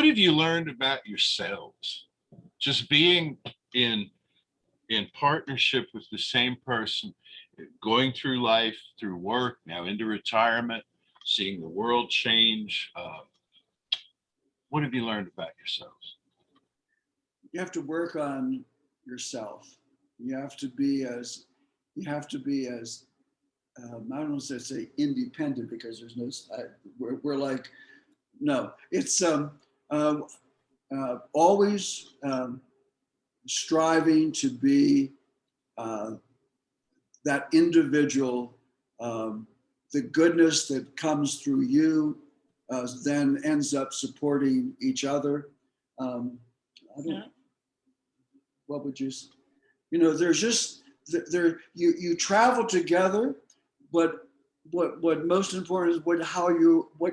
have you learned about yourselves? Just being in partnership with the same person, going through life, through work, now into retirement, seeing the world change. What have you learned about yourselves? You have to work on yourself. You have to be as I don't want to say independent, because there's no, we're like, no, it's always striving to be that individual. The goodness that comes through you then ends up supporting each other. What would you, there's just, you travel together, but what most important is what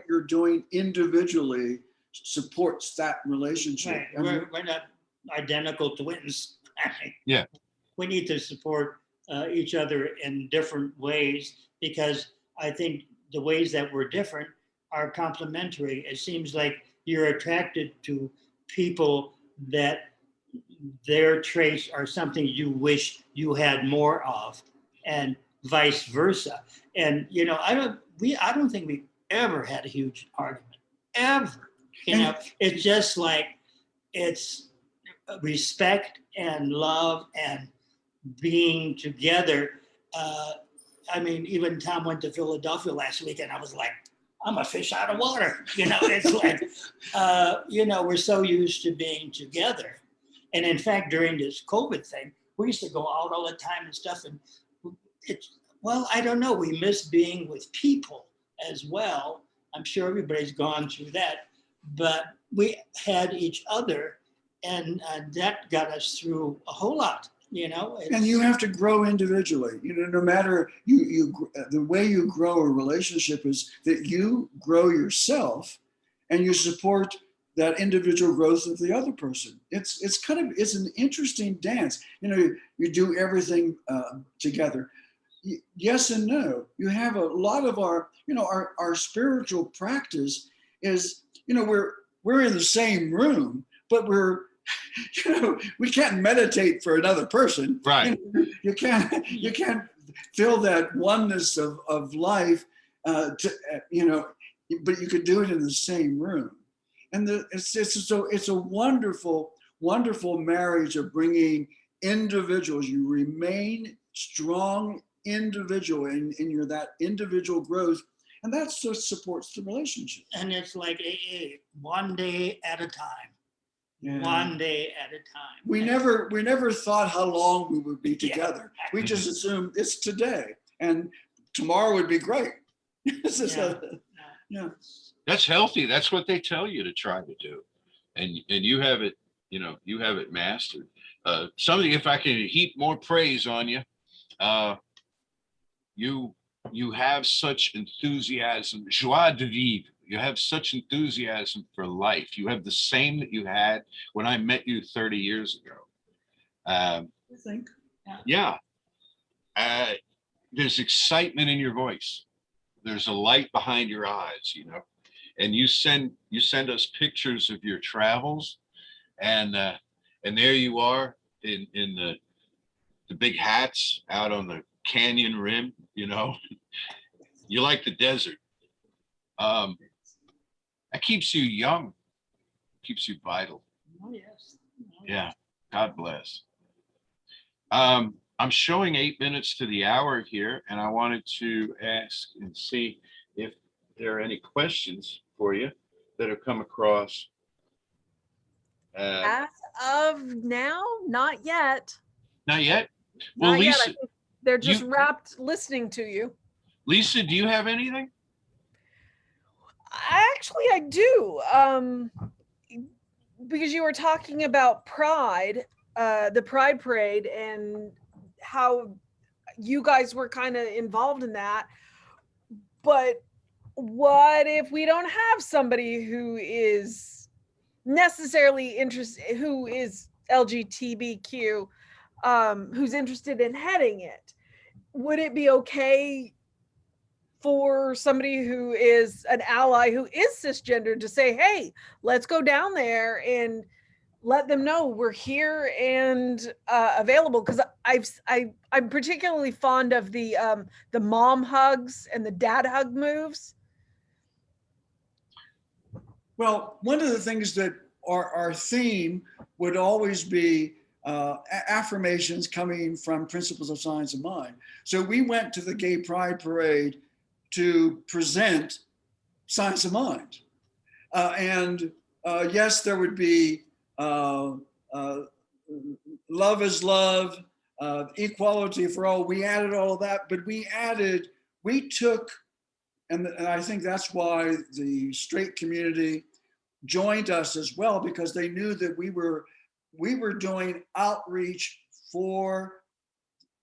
you're doing individually supports that relationship. Right. I mean, We're not identical twins. Yeah. We need to support each other in different ways, because I think the ways that we're different are complementary. It seems like you're attracted to people that their traits are something you wish you had more of, and vice versa. And I don't think we've ever had a huge argument, ever. It's just like, it's respect and love and being together. I mean, even Tom went to Philadelphia last week, and I was like, I'm a fish out of water. It's like, we're so used to being together. And in fact, during this COVID thing, we used to go out all the time and stuff. And I don't know. We miss being with people as well. I'm sure everybody's gone through that, but we had each other, and that got us through a whole lot. And you have to grow individually. No matter the way you grow a relationship is that you grow yourself, and you support that individual growth of the other person. It's an interesting dance. You do everything together. Yes and no. You have a lot of our spiritual practice is, we're in the same room, but we're we can't meditate for another person. Right. You can't feel that oneness of life, but you could do it in the same room. And it's a wonderful, wonderful marriage of bringing individuals. You remain strong individual in that individual growth. And that's what supports the relationship. And it's like AA, one day at a time. Yeah. One day at a time. We never thought how long we would be together. Yeah. We just assumed it's today, and tomorrow would be great. Yeah. That's healthy. That's what they tell you to try to do. And you have it, you have it mastered. Something, if I can heap more praise on you, you have such enthusiasm, joie de vivre. You have such enthusiasm for life. You have the same that you had when I met you 30 years ago. I think. Yeah. There's excitement in your voice. There's a light behind your eyes, and you send us pictures of your travels, and there you are in the big hats out on the canyon rim. You like the desert. That keeps you young, keeps you vital. Oh, yes. Yeah, God bless. I'm showing 8 minutes to the hour here, and I wanted to ask and see if there are any questions for you that have come across. As of now, not yet. Not yet? Well, Not yet. Lisa, I think they're just wrapped listening to you. Lisa, do you have anything? Actually, I do. Because you were talking about Pride, the Pride Parade, and how you guys were kind of involved in that. But what if we don't have somebody who is necessarily interested, who is LGBTQ, who's interested in heading it? Would it be okay for somebody who is an ally who is cisgendered to say, hey, let's go down there and let them know we're here and available? Because I'm particularly fond of the mom hugs and the dad hug moves. Well, one of the things that our theme would always be affirmations coming from principles of science of mind. So we went to the Gay Pride Parade to present science of mind. And yes, there would be love is love, equality for all. We added all of that, but we took, and I think that's why the straight community joined us as well, because they knew that we were doing outreach for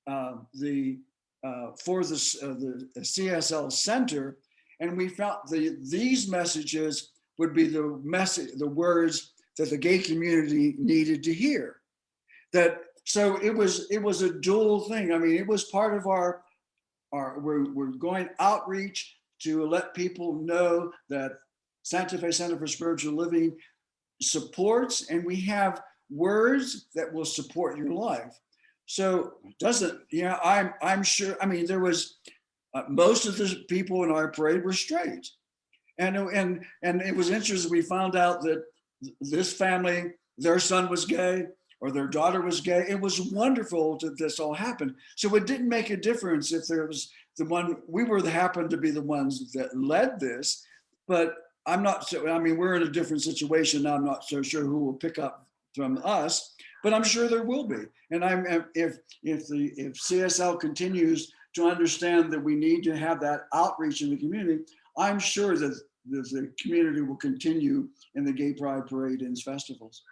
the CSL Center, and we felt these messages would be the words that the gay community needed to hear. So it was a dual thing. I mean, it was part of our we're going outreach to let people know that Santa Fe Center for Spiritual Living supports, and we have words that will support your life. So I'm sure, I mean, there was most of the people in our parade were straight. And it was interesting, we found out that this family, their son was gay or their daughter was gay. It was wonderful that this all happened. So it didn't make a difference if there was happened to be the ones that led this, but I'm not so, I mean, we're in a different situation now. I'm not so sure who will pick up from us, but I'm sure there will be. And if CSL continues to understand that we need to have that outreach in the community, I'm sure that the community will continue in the Gay Pride Parade and festivals.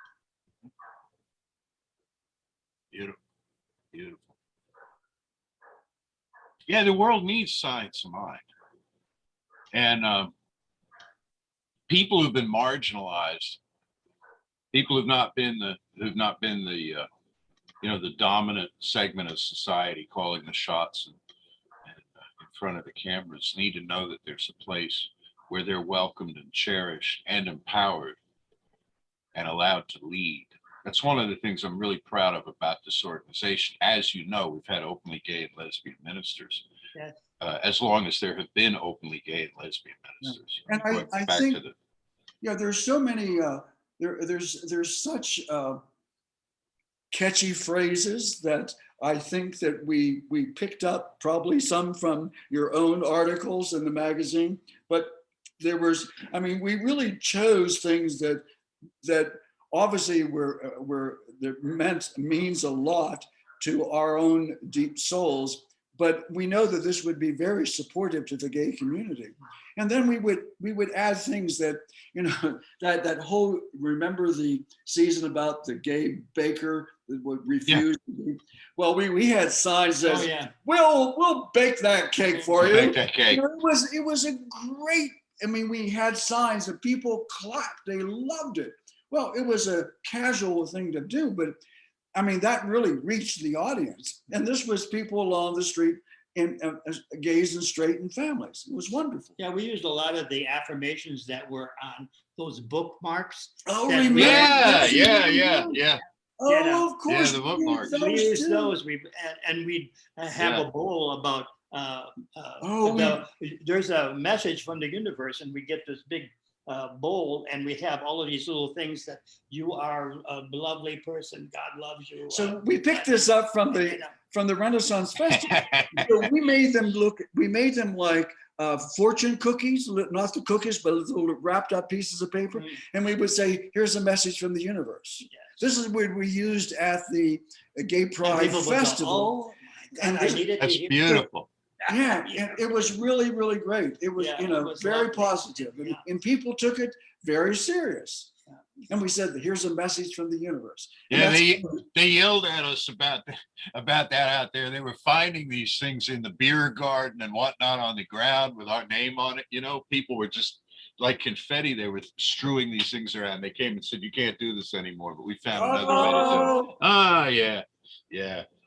Beautiful, beautiful. Yeah, the world needs science of mind, and people who've been marginalized, people who've not been the the dominant segment of society calling the shots and in front of the cameras, need to know that there's a place where they're welcomed and cherished and empowered and allowed to lead. That's one of the things I'm really proud of about this organization. As you know, we've had openly gay and lesbian ministers. Yes. As long as there have been openly gay and lesbian ministers. And Going I back think, to the, yeah, there's so many, there's such catchy phrases that I think that we picked up, probably some from your own articles in the magazine, but there was, I mean, we really chose things that obviously were that means a lot to our own deep souls, but we know that this would be very supportive to the gay community. And then we would add things that, you know, that whole, remember the season about the gay baker that would refuse to be, well, we had signs that Oh, yeah. we'll bake that cake for you. Bake that cake. You know, it was a great, I mean, we had signs that people clapped, they loved it. Well, it was a casual thing to do, but I mean, that really reached the audience. And this was people along the street in gays and straight and families. It was wonderful. Yeah, we used a lot of the affirmations that were on those bookmarks. Oh, That remember? yeah, we- yeah. Oh, of course. Yeah, the we bookmarks. used We those used too. those, and we'd have Yeah. a bowl about, there's a message from the universe, and we get this big bowl, and we have all of these little things that you are a lovely person, God loves you. So we picked this up from you know. the Renaissance Festival. So we made them like fortune cookies, not the cookies, but little wrapped up pieces of paper. Mhm. And we would say, here's a message from the universe. Yes. This is what we used at the Gay And Pride people would go, Festival. oh my God, And I needed to That's hear. beautiful. Yeah, and it was really, really great. It was, Yeah, you know, it was very lovely. positive. Yeah. And people took it very serious. Yeah. And we said, here's a message from the universe. And Yeah, that's- they yelled at us about that out there. They were finding these things in the beer garden and whatnot on the ground with our name on it. You know, people were just like confetti. They were strewing these things around. They came and said, "You can't do this anymore." But we found another way to do it. Oh, Ah, yeah.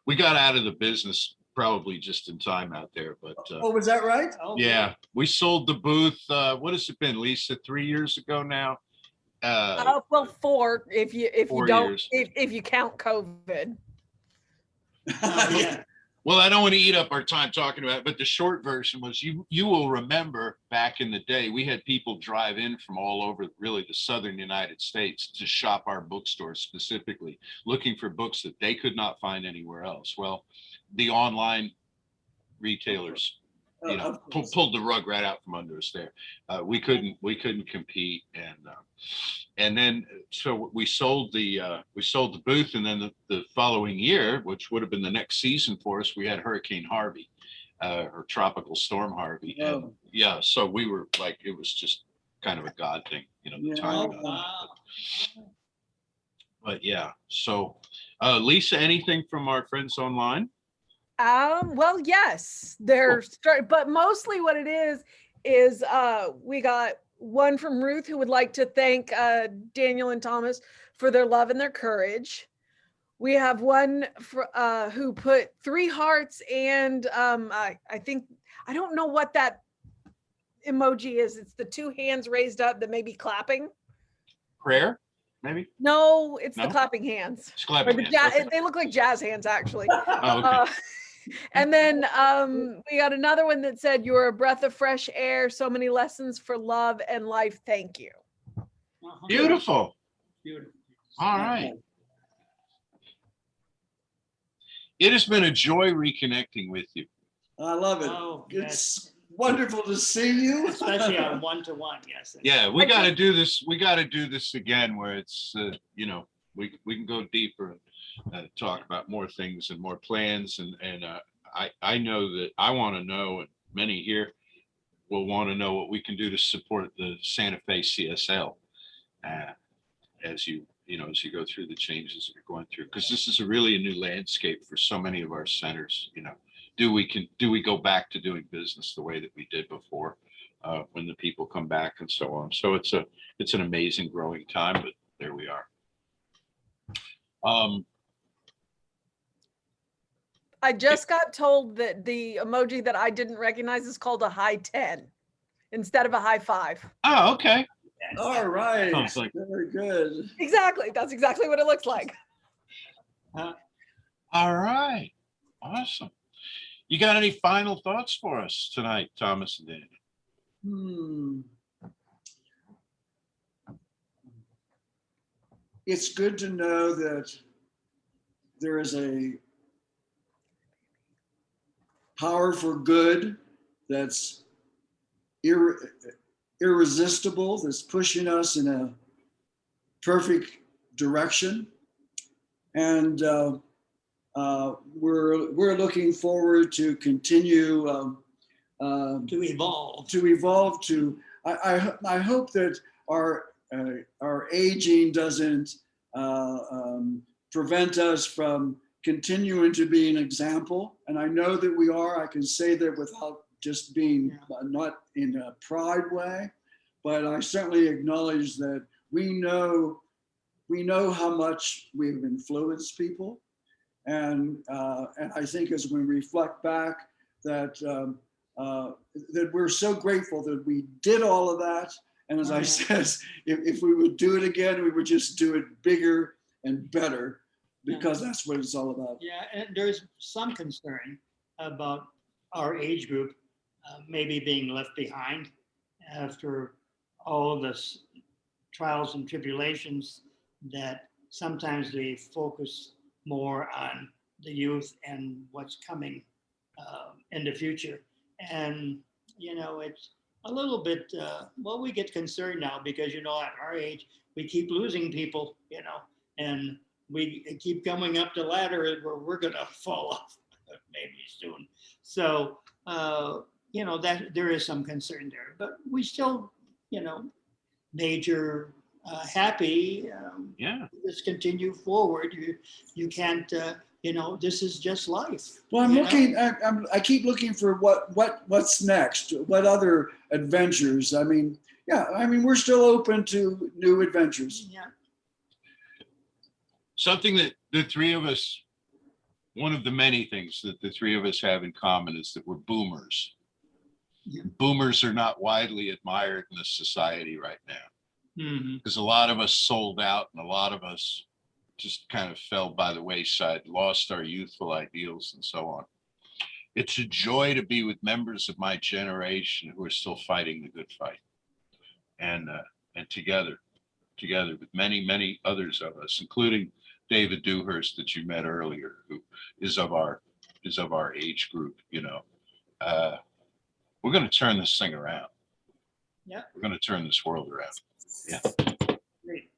We got out of the business probably just in time out there, but oh, was that right? Oh, yeah, we sold the booth. What has it been, Lisa? 3 years ago now. Well, 4 if you 4 don't years. if you count COVID. yeah. Well, I don't want to eat up our time talking about it, but the short version was you will remember back in the day, we had people drive in from all over really the southern United States to shop our bookstore specifically, looking for books that they could not find anywhere else. Well, the online retailers, you know, Of course. pulled the rug right out from under us there. We couldn't compete, and then so we sold the booth, and then the following year, which would have been the next season for us, we had Hurricane Harvey, or Tropical Storm Harvey, and Oh. yeah, so we were like, it was just kind of a God thing, you know, the Yeah. timing Oh, of wow. it. But yeah, so Lisa, anything from our friends online? Well, yes, but mostly what it is we got one from Ruth who would like to thank Daniel and Thomas for their love and their courage. We have one who put 3 hearts and I think, I don't know what that emoji is. It's the 2 hands raised up that may be clapping. Prayer, maybe? No, it's the No? clapping hands. It's Or clapping the hands. Okay. they look like jazz hands actually. Oh, okay. And then we got another one that said, "You're a breath of fresh air, so many lessons for love and life. Thank you." Uh-huh. Beautiful. Beautiful. All right. It has been a joy reconnecting with you. I love it. Oh, It's wonderful to see you. Especially on one-to-one, yes. Yeah, we got to do this. We got to do this again, where it's you know, we can go deeper and talk about more things and more plans. And I know that I want to know, and many here will want to know what we can do to support the Santa Fe CSL as you go through the changes that you're going through, because this is really a new landscape for so many of our centers. You know, do we go back to doing business the way that we did before, when the people come back and so on. So it's an amazing growing time, but there we are. I just got told that the emoji that I didn't recognize is called a high 10 instead of a high 5. Oh, okay. All right. Sounds like- Very good. Exactly. That's exactly what it looks like. All right. Awesome. You got any final thoughts for us tonight, Thomas and Danny? Hmm. It's good to know that there is a power for good that's irresistible, that's pushing us in a perfect direction. And we're looking forward to continue To evolve. to evolve to. I hope that our aging doesn't prevent us from continuing to be an example. And I know that we are. I can say that without just being not in a pride way, but I certainly acknowledge that we know how much we've influenced people. And I think as we reflect back that that we're so grateful that we did all of that. And as I said, if we would do it again, we would just do it bigger and better, because that's what it's all about. Yeah, and there's some concern about our age group maybe being left behind after all this trials and tribulations, that sometimes we focus more on the youth and what's coming in the future. And, it's a little bit, well, we get concerned now because, at our age, we keep losing people, and we keep coming up the ladder where we're going to fall off maybe soon. So, that there is some concern there, but we still, major happy. Yeah. Just continue forward. You can't, this is just life. Well, I keep looking for what's next, what other adventures. We're still open to new adventures. Yeah. Something that the three of us, one of the many things that the three of us have in common is that we're boomers. Yeah. Boomers are not widely admired in this society right now, because a lot of us sold out and a lot of us just kind of fell by the wayside, lost our youthful ideals and so on. It's a joy to be with members of my generation who are still fighting the good fight, and together with many others of us, including David Dewhurst that you met earlier, who is of our age group. We're going to turn this thing around. Yeah. We're going to turn this world around. Yeah. Great.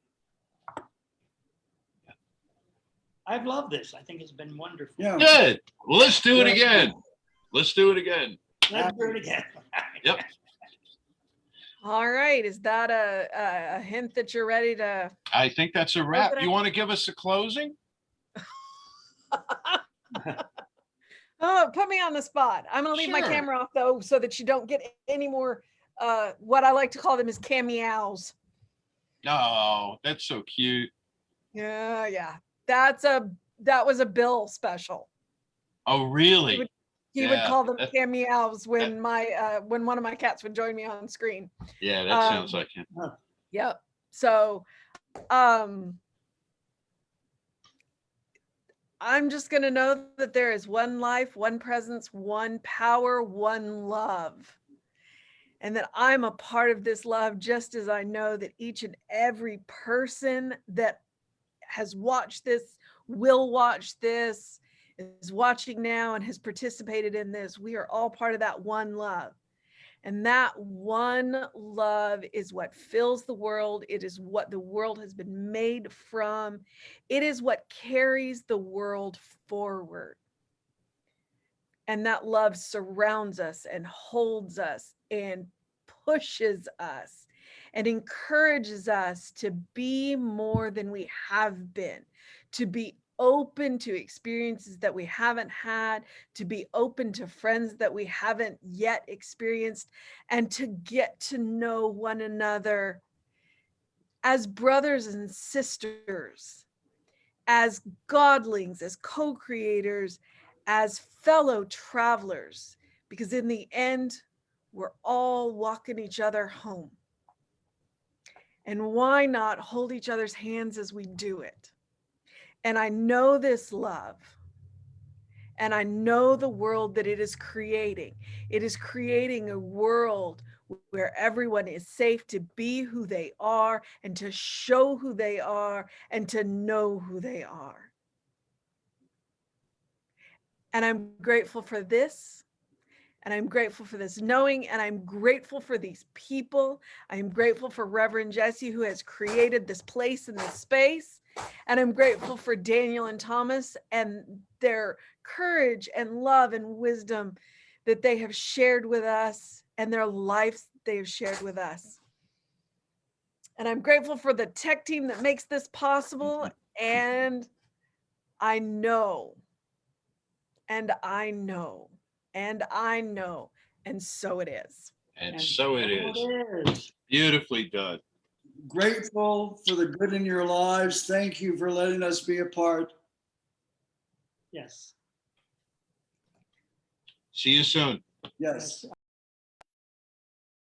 I've loved this. I think it's been wonderful. Yeah. Good. Well, let's do it again. Let's do it again. Let's do it again. Yep. All right. Is that a hint that you're ready to? I think that's a wrap. Open it. You want to give us a closing? Oh, put me on the spot. I'm going to leave my Sure. camera off though, so that you don't get any more, what I like to call them is cameos. No, that's so cute. Yeah. That was a Bill special. Oh, really? He would Yeah, call them that- cameos when when one of my cats would join me on screen. Yeah, that sounds like him. Yep. So, I'm just going to know that there is one life, one presence, one power, one love. And that I'm a part of this love, just as I know that each and every person that has watched this, will watch this, is watching now, and has participated in this. We are all part of that one love. And that one love is what fills the world. It is what the world has been made from. It is what carries the world forward. And that love surrounds us and holds us and pushes us and encourages us to be more than we have been, to be open to experiences that we haven't had, to be open to friends that we haven't yet experienced, and to get to know one another as brothers and sisters, as godlings, as co-creators, as fellow travelers, because in the end, we're all walking each other home. And why not hold each other's hands as we do it? And I know this love. And I know the world that it is creating. It is creating a world where everyone is safe to be who they are and to show who they are and to know who they are. And I'm grateful for this. And I'm grateful for this knowing, and I'm grateful for these people. I'm grateful for Reverend Jesse, who has created this place and this space. And I'm grateful for Daniel and Thomas and their courage and love and wisdom that they have shared with us and their lives they have shared with us. And I'm grateful for the tech team that makes this possible. And I know, and I know, and I know, and so it is. And so it is. Beautifully done. Grateful for the good in your lives. Thank you for letting us be a part. Yes. See you soon. Yes.